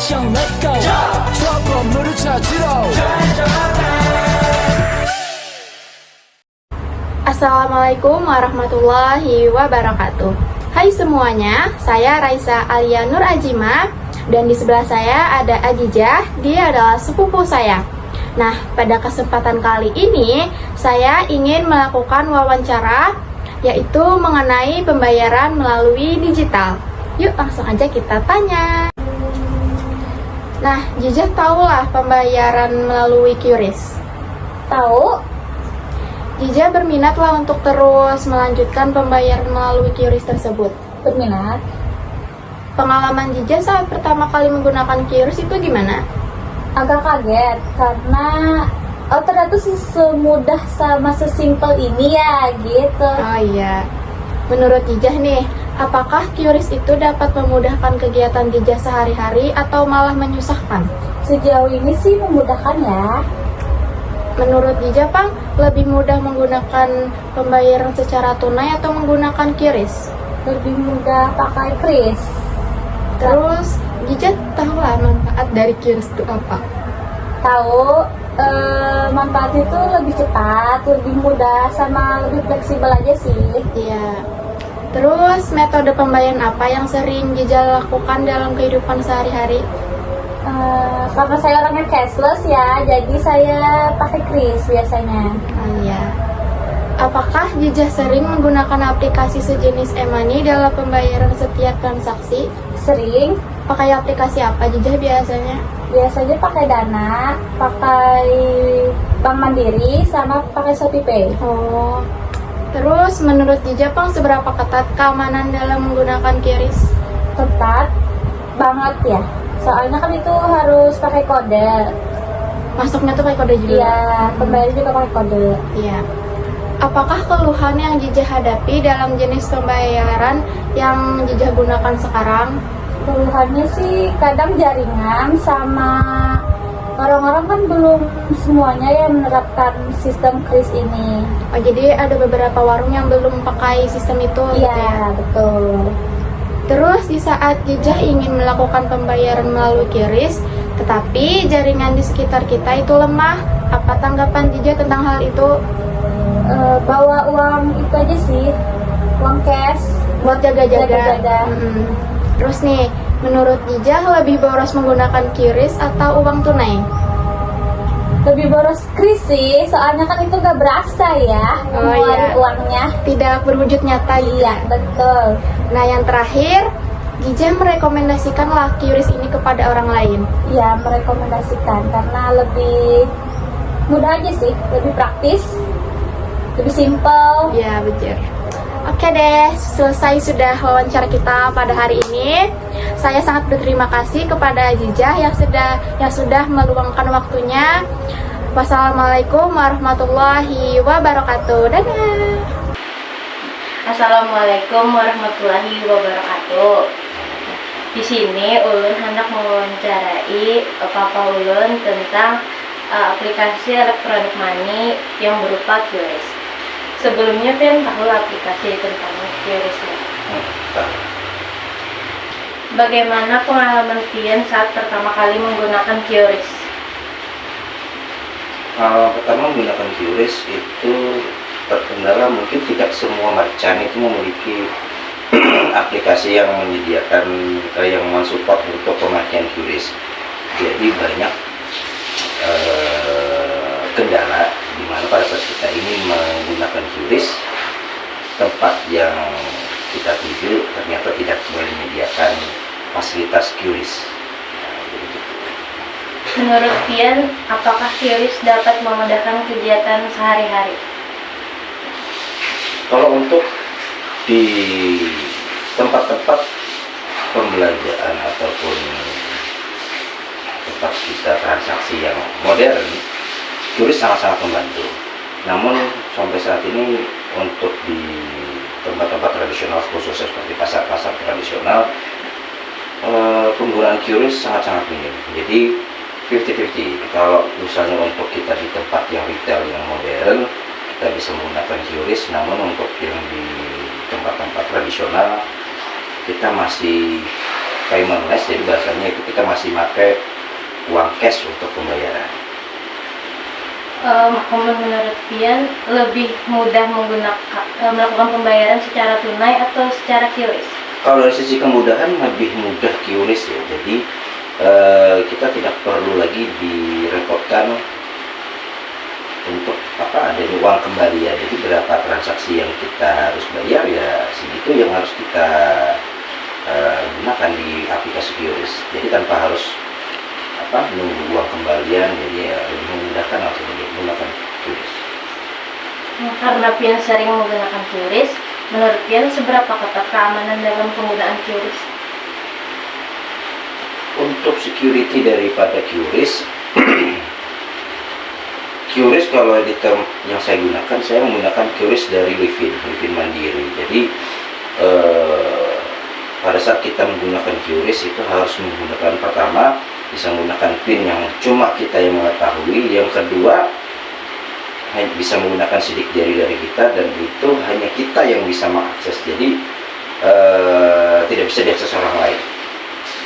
액션 let's go 저 건물을 찾으러 Assalamualaikum warahmatullahi wabarakatuh. Hai semuanya, saya Raisa Alia Nur Ajima dan di sebelah saya ada Ajijah, dia adalah sepupu saya. Nah, pada kesempatan kali ini saya ingin melakukan wawancara yaitu mengenai pembayaran melalui digital. Yuk langsung aja kita tanya. Nah, Jijah tahulah pembayaran melalui QRIS? Tahu? Jijah berminatlah untuk terus melanjutkan pembayaran melalui QRIS tersebut. Berminat? Pengalaman Jijah saat pertama kali menggunakan QRIS itu gimana? Agak kaget karena ternyata semudah sama sesimpel ini ya gitu. Oh iya, menurut Jijah nih, apakah QRIS itu dapat memudahkan kegiatan Jijah sehari-hari atau malah menyusahkan? Sejauh ini sih memudahkan ya. Menurut Jijah, Pang, lebih mudah menggunakan pembayaran secara tunai atau menggunakan QRIS? Lebih mudah pakai kris. Terus, Jijah tahulah manfaat dari QRIS itu apa? Tahu manfaat itu lebih cepat, lebih mudah, sama lebih fleksibel aja sih. Iya. Terus, metode pembayaran apa yang sering Jijah lakukan dalam kehidupan sehari-hari? Karena saya orangnya cashless ya, jadi saya pakai kris biasanya. Oh iya. Apakah Jijah sering menggunakan aplikasi sejenis e-money dalam pembayaran setiap transaksi? Sering, Pakai aplikasi apa Jijah biasanya? biasanya pakai Dana, pakai Bank Mandiri, sama pakai ShopeePay. Oh. Terus menurut Jijah, Pang, seberapa ketat keamanan dalam menggunakan QRIS? Ketat banget ya, soalnya kan itu harus pakai kode. Masuknya tuh pakai kode juga? Iya, pembayar juga pakai kode. Iya. Apakah keluhan yang Jijah hadapi dalam jenis pembayaran yang Jijah gunakan sekarang? Keluhannya sih kadang jaringan, sama orang-orang kan belum semuanya ya menerapkan sistem kris ini. Oh, jadi ada beberapa warung yang belum pakai sistem itu gitu ya? Iya, betul. Terus di saat Jijah ingin melakukan pembayaran melalui QRIS, tetapi jaringan di sekitar kita itu lemah, apa tanggapan Jijah tentang hal itu? Bawa uang itu aja sih, uang cash. Buat jaga-jaga. Jaga-jaga. Terus nih, menurut Jijah lebih boros menggunakan QRIS atau uang tunai? Lebih boros kris sih, soalnya kan itu gak berasa ya, Oh, ngeluarin iya. uangnya. Tidak berwujud nyata gitu. Iya, betul. Nah, yang terakhir, Jijah merekomendasikanlah QRIS ini kepada orang lain. Ya, merekomendasikan karena lebih mudah aja sih, lebih praktis, lebih simpel. Ya, betul. Oke deh, selesai sudah wawancara kita pada hari ini. Saya sangat berterima kasih kepada Jijah yang sudah meluangkan waktunya. Wassalamualaikum warahmatullahi wabarakatuh. Dadah. Assalamualaikum warahmatullahi wabarakatuh. Di sini Ulun hendak mewawancarai Papa Ulun tentang aplikasi elektronik money yang berupa QRIS. Sebelumnya Pian tahu aplikasi tentang QRIS ya? Bagaimana pengalaman Pian saat pertama kali menggunakan QRIS? Pertama menggunakan QRIS itu terkendala mungkin tidak semua merchant itu memiliki aplikasi yang menyediakan yang mensupport untuk pemakaian QRIS. Jadi banyak kendala di mana pada saat kita ini menggunakan QRIS, tempat yang kita tuju ternyata tidak menyediakan fasilitas QRIS. Menurut Pian, apakah QRIS dapat memudahkan kegiatan sehari-hari? Kalau untuk di tempat-tempat pembelanjaan ataupun tempat kita transaksi yang modern, QRIS sangat-sangat membantu. Namun sampai saat ini untuk di tempat-tempat tradisional khususnya seperti pasar-pasar tradisional, penggunaan QRIS sangat-sangat minim. Jadi 50-50. Kalau misalnya untuk kita di tempat yang retail yang modern, kita bisa menggunakan QRIS, namun untuk yang di tempat-tempat tradisional kita masih paymentless, jadi bahasanya itu kita masih pakai uang cash untuk pembayaran. Menurut Pian lebih mudah melakukan pembayaran secara tunai atau secara QRIS? Kalau dari sisi kemudahan lebih mudah QRIS ya, jadi kita tidak perlu lagi direpotkan untuk ada uang kembalian. Jadi berapa transaksi yang kita harus bayar ya segitu yang harus kita gunakan di aplikasi QRIS. Jadi tanpa harus nunggu uang kembalian, jadi ya lebih memudahkan langsung menggunakan QRIS. Karena Pian sering menggunakan QRIS, menurut Pian seberapa ketat keamanan dalam penggunaan QRIS? Untuk security daripada QRIS, QRIS kalau di term yang saya gunakan, saya menggunakan QRIS dari Livin Mandiri. Jadi pada saat kita menggunakan QRIS itu harus menggunakan, pertama bisa menggunakan PIN yang cuma kita yang mengetahui, yang kedua bisa menggunakan sidik jari dari kita, dan itu hanya kita yang bisa mengakses, jadi tidak bisa diakses orang lain.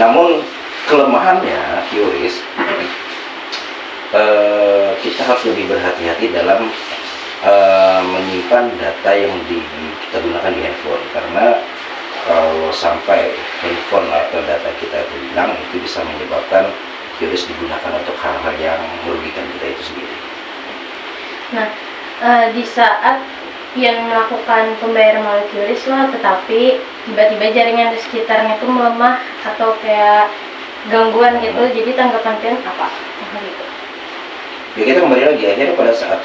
Namun kelemahannya QRIS, kita harus lebih berhati-hati dalam menyimpan data yang kita gunakan di handphone, karena kalau sampai handphone atau data kita itu hilang, itu bisa menyebabkan QRIS digunakan untuk hal-hal yang merugikan kita itu sendiri. Nah, di saat Pian melakukan pembayaran melalui QRIS lah, tetapi tiba-tiba jaringan di sekitarnya itu melemah atau kayak gangguan gitu, jadi tanggapan Pian apa? Gitu. Ya kita kembali lagi, akhirnya pada saat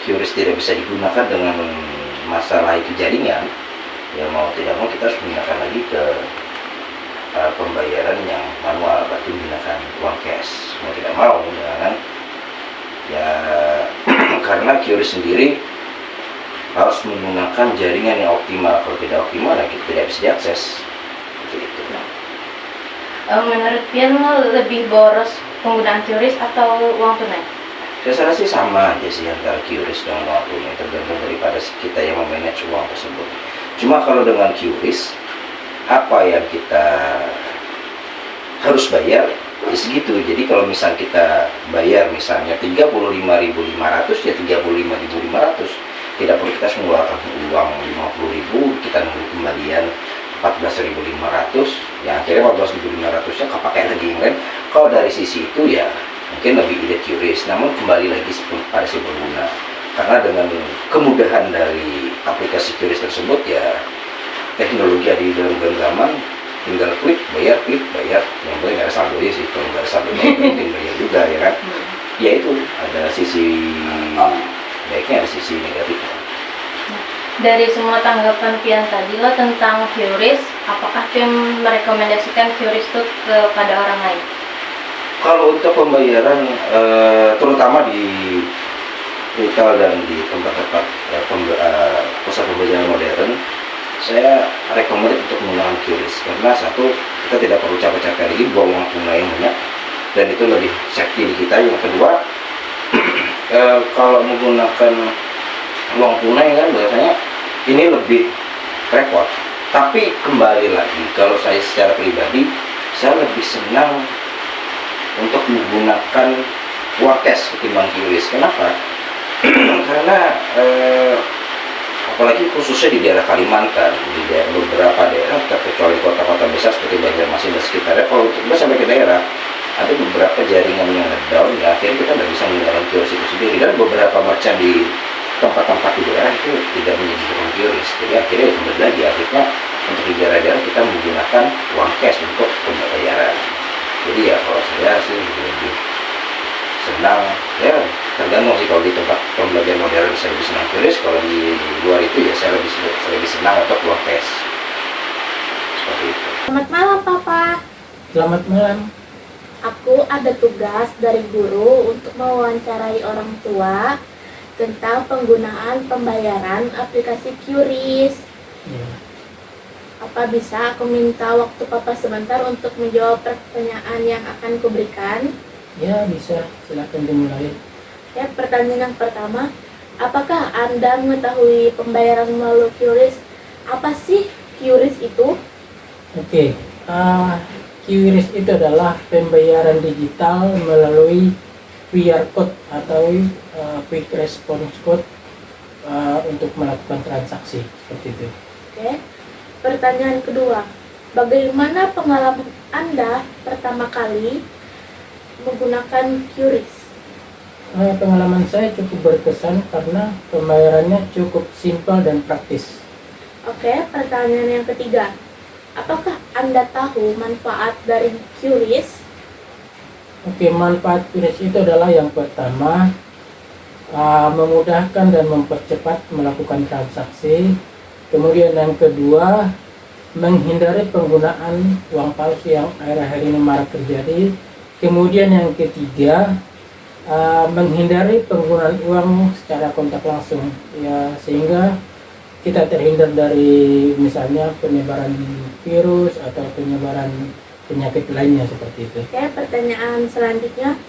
QRIS tidak bisa digunakan dengan masalah itu jaringan, ya mau tidak mau kita harus menggunakan lagi ke pembayaran yang manual, berarti menggunakan uang cash. Mau tidak mau, ya kan? Ya karena QRIS sendiri harus menggunakan jaringan yang optimal. Kalau tidak optimal, ya kita tidak bisa diakses. Gitu. Menurut Pian lebih boros penggunaan QRIS atau uang tunai? Saya rasa sih sama aja sih antara QRIS dengan uang tunai, tergantung daripada kita yang memanage uang tersebut. Cuma kalau dengan QRIS, apa yang kita harus bayar ya segitu. Jadi kalau misal kita bayar misalnya 35.500 ya 35.500, tidak perlu kita mengeluarkan uang 50.000, kita nunggu kembalian 14.500, ya akhirnya 14.500 nya kepakai lagi kan. Kalau dari sisi itu ya mungkin lebih ide QRIS, namun kembali lagi pada si pengguna, karena dengan kemudahan dari aplikasi QRIS tersebut ya teknologi ada di dalam genggaman, tinggal klik bayar, yang boleh nggak ada saldonya sih, kalau nggak ada saldonya mungkin bayar juga ya kan. Ya itu ada sisi baiknya, ada sisi negatifnya. Dari semua tanggapan Pian tadi lo tentang QRIS, apakah Pian merekomendasikan QRIS itu kepada orang lain? Kalau untuk pembayaran, terutama di retail dan di tempat-tempat pusat pembayaran modern, saya rekomendasi untuk menggunakan QRIS, karena satu, kita tidak perlu capek-capek lagi buang uang tunai yang banyak, dan itu lebih safety di kita. Yang kedua, kalau menggunakan uang tunai kan biasanya ini lebih repot. Tapi kembali lagi, kalau saya secara pribadi, saya lebih senang untuk menggunakan uang cash ketimbang QRIS. Kenapa? Karena apalagi khususnya di daerah Kalimantan, di beberapa daerah, terkecuali kota-kota besar seperti Banjarmasin dan sekitarnya, kalau kita sampai ke daerah, ada beberapa jaringan yang down, ya akhirnya kita nggak bisa menggunakan QRIS itu sendiri, dan beberapa merchant di tempat-tempat di daerah itu tidak menyediakan QRIS. Jadi akhirnya kembali lagi, akhirnya untuk di daerah-daerah kita menggunakan uang cash untuk pembayaran. Jadi ya kalau saya sih lebih senang, ya tergantung sih, kalau di tempat pembelajaran modern saya lebih senang QRIS, kalau di luar itu ya saya lebih senang untuk uang cash. Seperti itu. Selamat malam, Papa. Selamat malam. Aku ada tugas dari guru untuk mewawancarai orang tua tentang penggunaan pembayaran aplikasi QRIS. Ya. Apa bisa aku minta waktu Papa sebentar untuk menjawab pertanyaan yang akan kuberikan? Ya bisa, silakan dimulai. Ya, pertanyaan yang pertama, apakah Anda mengetahui pembayaran melalui QRIS? Apa sih QRIS itu? Oke, QRIS itu adalah pembayaran digital melalui QR code atau quick response code untuk melakukan transaksi seperti itu. Oke. Pertanyaan kedua, bagaimana pengalaman Anda pertama kali menggunakan QRIS? Pengalaman saya cukup berkesan karena pembayarannya cukup simpel dan praktis. Oke, pertanyaan yang ketiga, apakah Anda tahu manfaat dari QRIS? Oke, manfaat QRIS itu adalah yang pertama, memudahkan dan mempercepat melakukan transaksi. Kemudian yang kedua, menghindari penggunaan uang palsu yang akhir-akhir ini marak terjadi. Kemudian yang ketiga, menghindari penggunaan uang secara kontak langsung, ya, sehingga kita terhindar dari misalnya penyebaran virus atau penyebaran penyakit lainnya seperti itu. Oke, pertanyaan selanjutnya,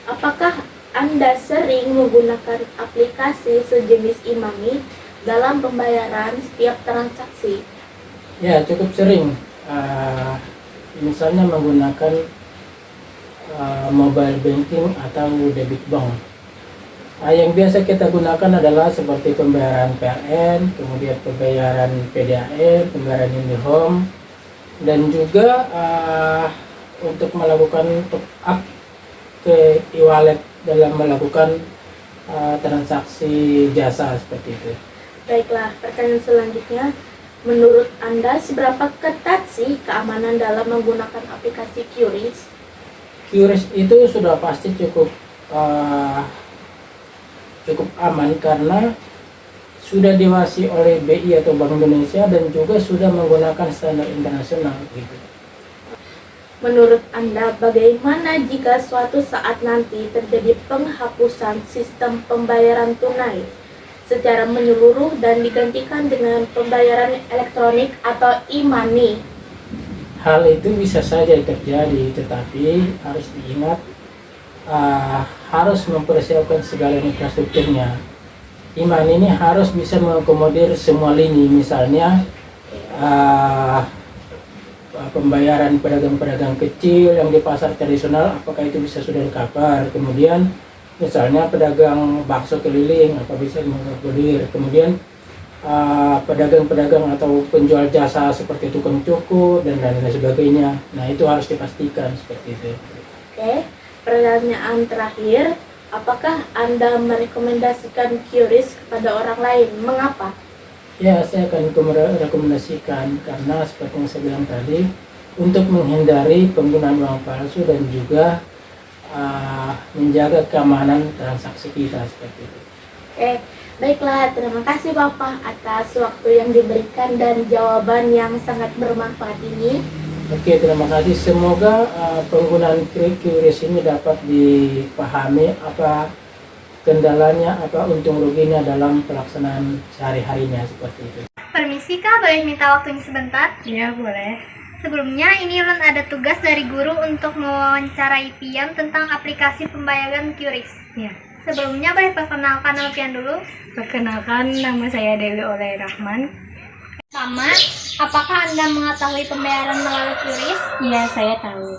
apakah Anda sering menggunakan aplikasi sejenis e-money dalam pembayaran setiap transaksi? Ya, cukup sering. Misalnya menggunakan mobile banking atau debit bank. Yang biasa kita gunakan adalah seperti pembayaran PLN, kemudian pembayaran PDAM, pembayaran IndiHome, dan juga untuk melakukan top up ke e-wallet dalam melakukan transaksi jasa seperti itu. Baiklah, pertanyaan selanjutnya, menurut Anda seberapa ketat sih keamanan dalam menggunakan aplikasi QRIS? QRIS itu sudah pasti cukup aman karena sudah diawasi oleh BI atau Bank Indonesia dan juga sudah menggunakan standar internasional gitu. Menurut Anda, bagaimana jika suatu saat nanti terjadi penghapusan sistem pembayaran tunai secara menyeluruh dan digantikan dengan pembayaran elektronik atau e-money? Hal itu bisa saja terjadi, tetapi harus diingat harus mempersiapkan segala infrastrukturnya. E-money ini harus bisa mengakomodir semua lini, misalnya pembayaran pedagang-pedagang kecil yang di pasar tradisional, apakah itu bisa sudah di-cover. Kemudian misalnya pedagang bakso keliling, apa bisa mengakomodir. Kemudian pedagang-pedagang atau penjual jasa seperti tukang cukur dan lain sebagainya. Nah, itu harus dipastikan seperti itu. Oke, pertanyaan terakhir, apakah Anda merekomendasikan QRIS kepada orang lain? Mengapa? Ya, saya akan rekomendasikan karena seperti yang saya bilang tadi, untuk menghindari penggunaan uang palsu dan juga menjaga keamanan transaksi kita seperti itu. Oke, baiklah, terima kasih Bapak atas waktu yang diberikan dan jawaban yang sangat bermanfaat ini. Oke, terima kasih. Semoga penggunaan QRIS ini dapat dipahami apa kendalanya, apa untung ruginya dalam pelaksanaan sehari-harinya seperti itu. Permisi Kak, boleh minta waktunya sebentar? Iya, boleh. Sebelumnya ini Ulun ada tugas dari guru untuk mewawancarai Pian tentang aplikasi pembayaran QRIS. Ya. Sebelumnya boleh perkenalkan nama Pian dulu. Perkenalkan, nama saya Dewi Oleh Rahman. Pertama, apakah Anda mengetahui pembayaran melalui QRIS? Iya, saya tahu.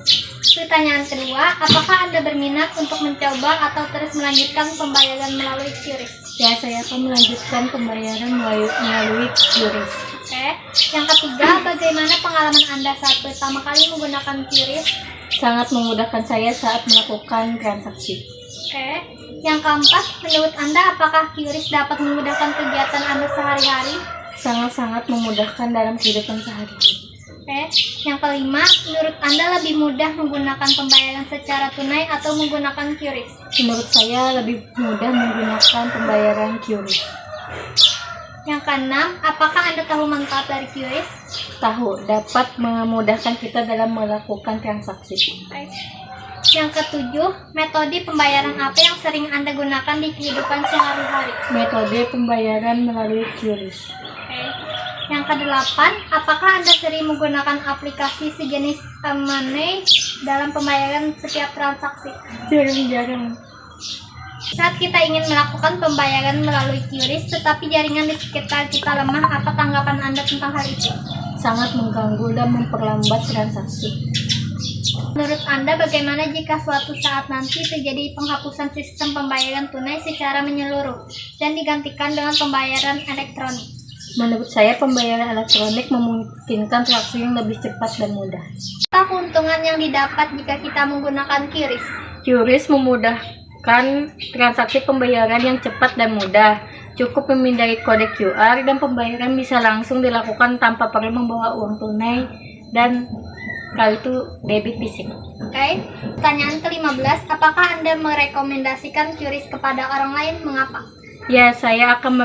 Pertanyaan kedua, apakah Anda berminat untuk mencoba atau terus melanjutkan pembayaran melalui QRIS? Ya, saya akan melanjutkan pembayaran melalui QRIS. Oke. Yang ketiga, bagaimana pengalaman Anda saat pertama kali menggunakan QRIS? Sangat memudahkan saya saat melakukan transaksi. Oke. Yang keempat, menurut Anda apakah QRIS dapat memudahkan kegiatan Anda sehari-hari? Sangat-sangat memudahkan dalam kehidupan sehari-hari. Oke. Yang kelima, menurut Anda lebih mudah menggunakan pembayaran secara tunai atau menggunakan QRIS? Menurut saya lebih mudah menggunakan pembayaran QRIS. Yang keenam, apakah Anda tahu manfaat dari QRIS? Tahu, dapat memudahkan kita dalam melakukan transaksi. Oke. Yang ketujuh, metode pembayaran apa yang sering Anda gunakan di kehidupan sehari-hari? Metode pembayaran melalui QRIS. Oke. Yang kedelapan, apakah Anda sering menggunakan aplikasi sejenis e-money dalam pembayaran setiap transaksi? Jarang-jarang. Saat kita ingin melakukan pembayaran melalui QRIS, tetapi jaringan di sekitar kita lemah, apa tanggapan Anda tentang hal itu? sangat mengganggu dan memperlambat transaksi. Menurut Anda, bagaimana jika suatu saat nanti terjadi penghapusan sistem pembayaran tunai secara menyeluruh dan digantikan dengan pembayaran elektronik? Menurut saya, pembayaran elektronik memungkinkan transaksi yang lebih cepat dan mudah. Apa keuntungan yang didapat jika kita menggunakan QRIS? QRIS memudahkan transaksi pembayaran yang cepat dan mudah. Cukup memindai kode QR dan pembayaran bisa langsung dilakukan tanpa perlu membawa uang tunai dan kartu debit fisik. Oke, pertanyaan ke-15, apakah Anda merekomendasikan QRIS kepada orang lain? Mengapa? Ya, saya akan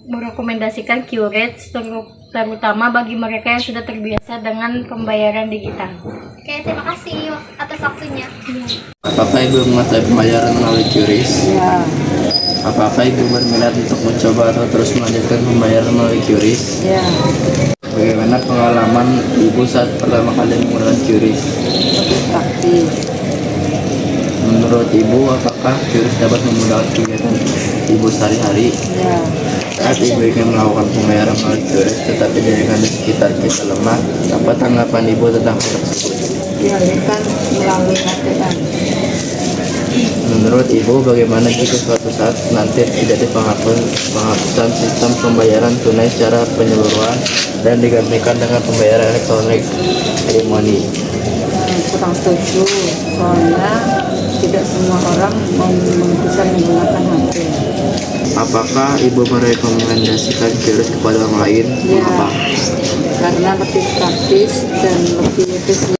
merekomendasikan QRIS terutama bagi mereka yang sudah terbiasa dengan pembayaran digital. Oke, terima kasih atas waktunya. Apakah Ibu mengetahui pembayaran melalui QRIS? Ya, Apakah Ibu berminat untuk mencoba atau terus melanjutkan pembayaran melalui QRIS? ya, Bagaimana pengalaman Ibu saat pertama kali menggunakan QRIS? lebih praktis. Menurut Ibu, apakah QRIS dapat memudahkan kegiatan Ibu sehari-hari? Ya, Saat Ibu ingin melakukan pembayaran melalui QRIS tetapi jaringan di sekitar kita lemah, apa tanggapan Ibu tentang hal tersebut? dialihkan melalui ATM. Menurut Ibu, bagaimana jika suatu saat nanti tidak penghapusan sistem pembayaran tunai secara penyeluruhan dan digantikan dengan pembayaran elektronik e-money? Kurang setuju, soalnya tidak semua orang bisa menggunakan HP. Apakah Ibu merekomendasikan QRIS kepada orang lain? Ya, Mengapa? karena lebih praktis dan lebih efisien.